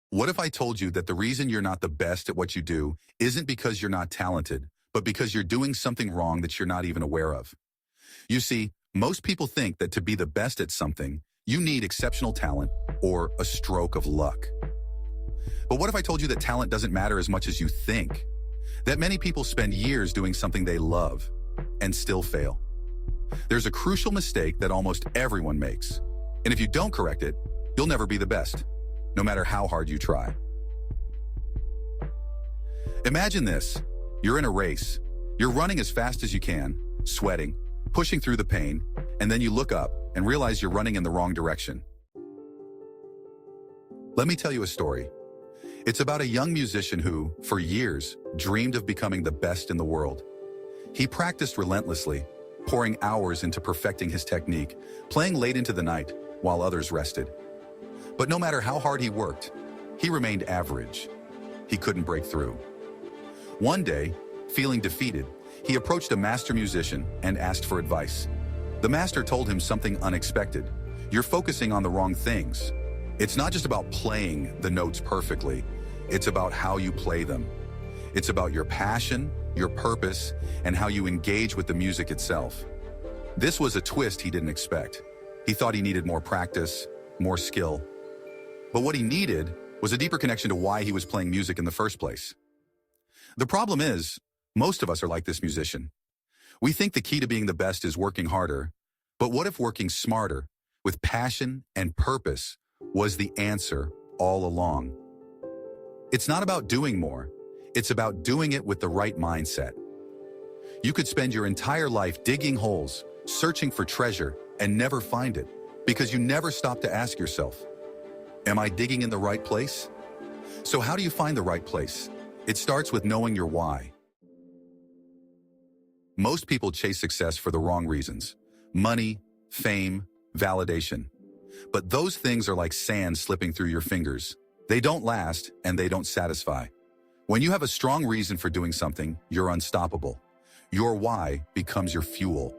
What if I told you that the reason you're not the best at what you do isn't because you're not talented, but because you're doing something wrong that you're not even aware of? You see, most people think that to be the best at something, you need exceptional talent or a stroke of luck. But what if I told you that talent doesn't matter as much as you think? That many people spend years doing something they love and still fail. There's a crucial mistake that almost everyone makes. And if you don't correct it, you'll never be the best, no matter how hard you try. Imagine this. You're in a race. You're running as fast as you can, sweating, pushing through the pain, and then you look up and realize you're running in the wrong direction. Let me tell you a story. It's about a young musician who, for years, dreamed of becoming the best in the world. He practiced relentlessly, pouring hours into perfecting his technique, playing late into the night while others rested. But no matter how hard he worked, he remained average. He couldn't break through. One day, feeling defeated, he approached a master musician and asked for advice. The master told him something unexpected. You're focusing on the wrong things. It's not just about playing the notes perfectly. It's about how you play them. It's about your passion, your purpose, and how you engage with the music itself. This was a twist he didn't expect. He thought he needed more practice, more skill. But what he needed was a deeper connection to why he was playing music in the first place. The problem is, most of us are like this musician. We think the key to being the best is working harder, but what if working smarter, with passion and purpose, was the answer all along? It's not about doing more. It's about doing it with the right mindset. You could spend your entire life digging holes, searching for treasure, and never find it, because you never stop to ask yourself, am I digging in the right place? So how do you find the right place? It starts with knowing your why. Most people chase success for the wrong reasons: money, fame, validation. But those things are like sand slipping through your fingers. They don't last and they don't satisfy. When you have a strong reason for doing something, you're unstoppable. Your why becomes your fuel.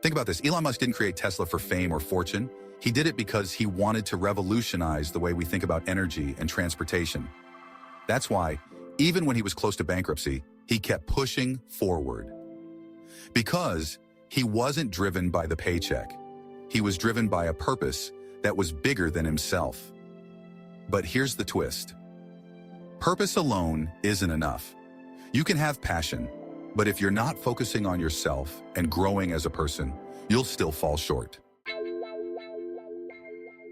Think about this. Elon Musk didn't create Tesla for fame or fortune. He did it because he wanted to revolutionize the way we think about energy and transportation. That's why, even when he was close to bankruptcy, he kept pushing forward. Because he wasn't driven by the paycheck. He was driven by a purpose that was bigger than himself. But here's the twist. Purpose alone isn't enough. You can have passion, but if you're not focusing on yourself and growing as a person, you'll still fall short.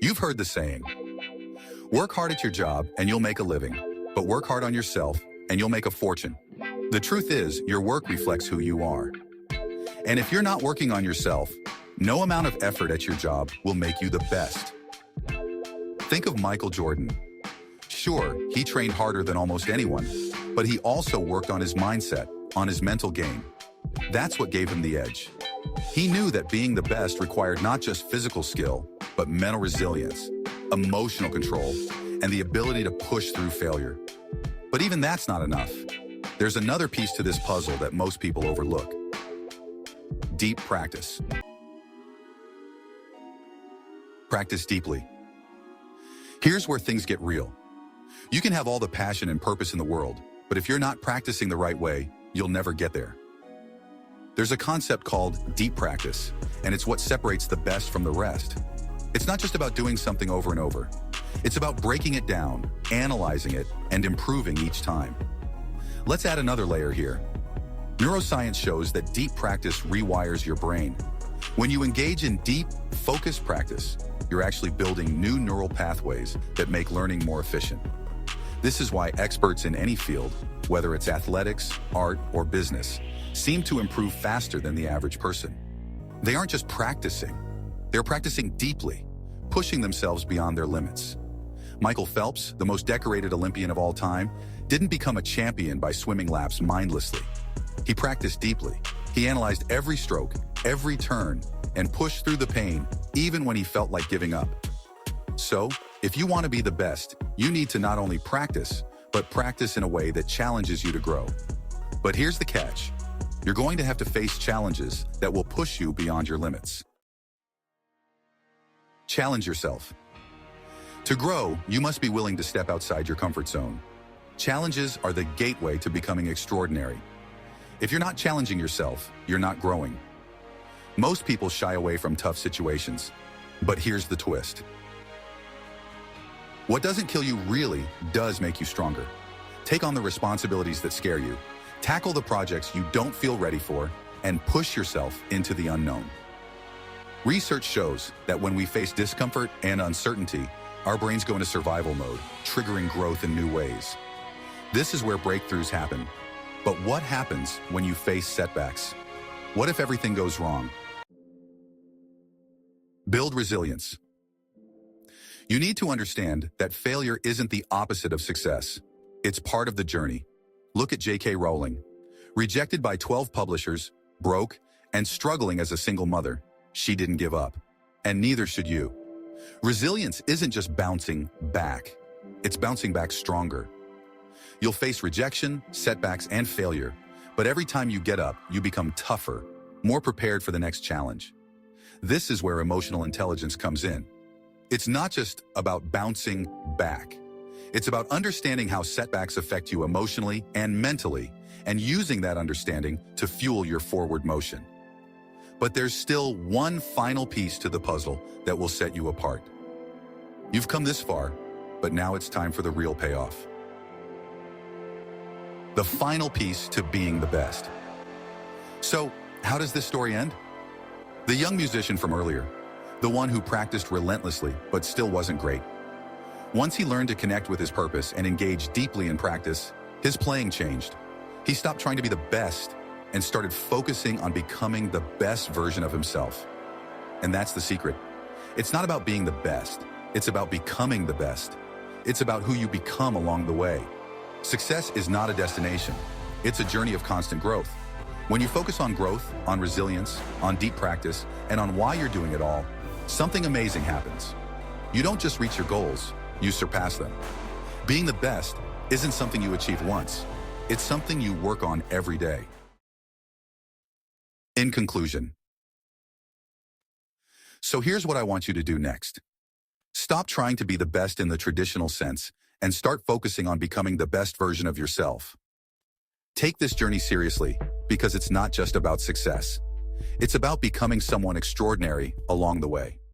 You've heard the saying, work hard at your job and you'll make a living, but work hard on yourself and you'll make a fortune. The truth is, your work reflects who you are. And if you're not working on yourself, no amount of effort at your job will make you the best. Think of Michael Jordan. Sure, he trained harder than almost anyone, but he also worked on his mindset, on his mental game. That's what gave him the edge. He knew that being the best required not just physical skill, but mental resilience, emotional control, and the ability to push through failure. But even that's not enough. There's another piece to this puzzle that most people overlook. Deep practice. Practice deeply. Here's where things get real. You can have all the passion and purpose in the world, but if you're not practicing the right way, you'll never get there. There's a concept called deep practice, and it's what separates the best from the rest. It's not just about doing something over and over. It's about breaking it down, analyzing it, and improving each time. Let's add another layer here. Neuroscience shows that deep practice rewires your brain. When you engage in deep, focused practice, you're actually building new neural pathways that make learning more efficient. This is why experts in any field, whether it's athletics, art, or business, seem to improve faster than the average person. They aren't just practicing, they're practicing deeply, pushing themselves beyond their limits. Michael Phelps, the most decorated Olympian of all time, didn't become a champion by swimming laps mindlessly. He practiced deeply. He analyzed every stroke, every turn, and pushed through the pain, even when he felt like giving up. So, if you want to be the best, you need to not only practice, but practice in a way that challenges you to grow. But here's the catch. You're going to have to face challenges that will push you beyond your limits. Challenge yourself. To grow, you must be willing to step outside your comfort zone. Challenges are the gateway to becoming extraordinary. If you're not challenging yourself, you're not growing. Most people shy away from tough situations, but here's the twist. What doesn't kill you really does make you stronger. Take on the responsibilities that scare you, tackle the projects you don't feel ready for, and push yourself into the unknown. Research shows that when we face discomfort and uncertainty, our brains go into survival mode, triggering growth in new ways. This is where breakthroughs happen. But what happens when you face setbacks? What if everything goes wrong? Build resilience. You need to understand that failure isn't the opposite of success. It's part of the journey. Look at J.K. Rowling. Rejected by 12 publishers, broke, and struggling as a single mother, she didn't give up. And neither should you. Resilience isn't just bouncing back. It's bouncing back stronger. You'll face rejection, setbacks, and failure. But every time you get up, you become tougher, more prepared for the next challenge. This is where emotional intelligence comes in. It's not just about bouncing back. It's about understanding how setbacks affect you emotionally and mentally, and using that understanding to fuel your forward motion. But there's still one final piece to the puzzle that will set you apart. You've come this far, but now it's time for the real payoff. The final piece to being the best. So, how does this story end? The young musician from earlier, the one who practiced relentlessly but still wasn't great. Once he learned to connect with his purpose and engage deeply in practice, his playing changed. He stopped trying to be the best and started focusing on becoming the best version of himself. And that's the secret. It's not about being the best. It's about becoming the best. It's about who you become along the way. Success is not a destination. It's a journey of constant growth. When you focus on growth, on resilience, on deep practice, and on why you're doing it all, something amazing happens. You don't just reach your goals, you surpass them. Being the best isn't something you achieve once. It's something you work on every day. In conclusion, so here's what I want you to do next. Stop trying to be the best in the traditional sense and start focusing on becoming the best version of yourself. Take this journey seriously because it's not just about success. It's about becoming someone extraordinary along the way.